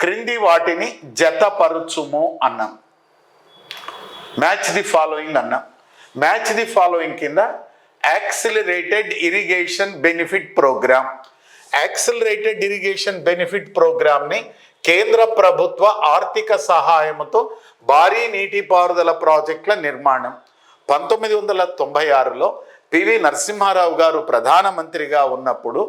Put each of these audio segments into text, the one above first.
క్రింది వాటిని జతపరుచుము అన్నాం. మ్యాచ్ ది ఫాలోయింగ్ అన్నాం. మ్యాచ్ ది ఫాలోయింగ్ కింద accelerated irrigation benefit programme. Accelerated irrigation benefit ప్రోగ్రామ్ని కేంద్ర ప్రభుత్వ ఆర్థిక సహాయంతో భారీ నీటిపారుదల ప్రాజెక్టుల నిర్మాణం 1996లో పివి నరసింహారావు గారు ప్రధానమంత్రిగా ఉన్నప్పుడు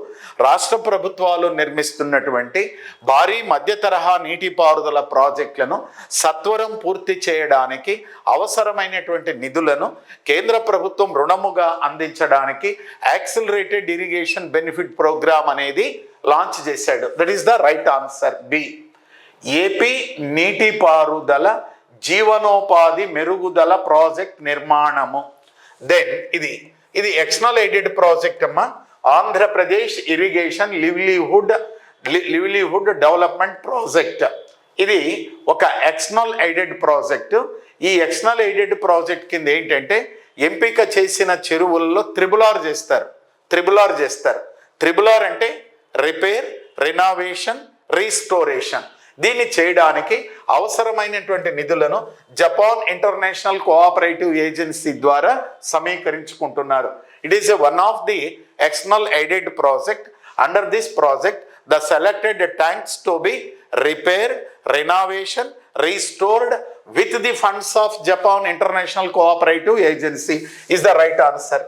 రాష్ట్ర ప్రభుత్వాలు నిర్మిస్తున్నటువంటి భారీ మధ్య తరహా నీటిపారుదల ప్రాజెక్టులను సత్వరం పూర్తి చేయడానికి అవసరమైనటువంటి నిధులను కేంద్ర ప్రభుత్వం రుణముగా అందించడానికి యాక్సిలరేటెడ్ ఇరిగేషన్ బెనిఫిట్ ప్రోగ్రామ్ అనేది లాంచ్ చేశాడు. That is the right answer, B. AP నీటిపారుదల జీవనోపాధి మెరుగుదల ప్రాజెక్ట్ నిర్మాణము. దెన్ ఇది ఎక్స్టర్నల్ ఎయిడెడ్ ప్రాజెక్ట్ అమ్మా. Andhra Pradesh irrigation livelihood development project. ఇది ఒక ఎక్స్టర్నల్ ఎయిడెడ్ ప్రాజెక్టు. ఈ ఎక్స్టర్నల్ ఎయిడెడ్ ప్రాజెక్ట్ కింద ఏంటంటే ఎంపిక చేసిన చెరువుల్లో త్రిబుల్ చేస్తారు. త్రిబుల్ అంటే రిపేర్, రినోవేషన్, రీస్టోరేషన్. దీన్ని చేయడానికి అవసరమైనటువంటి నిధులను జపాన్ ఇంటర్నేషనల్ కోఆపరేటివ్ ఏజెన్సీ ద్వారా సమీకరించుకుంటున్నారు. It is one of the external aided project. Under this project the selected tanks to be repair, renovation, restored with the funds of Japan International Cooperative Agency is the right answer.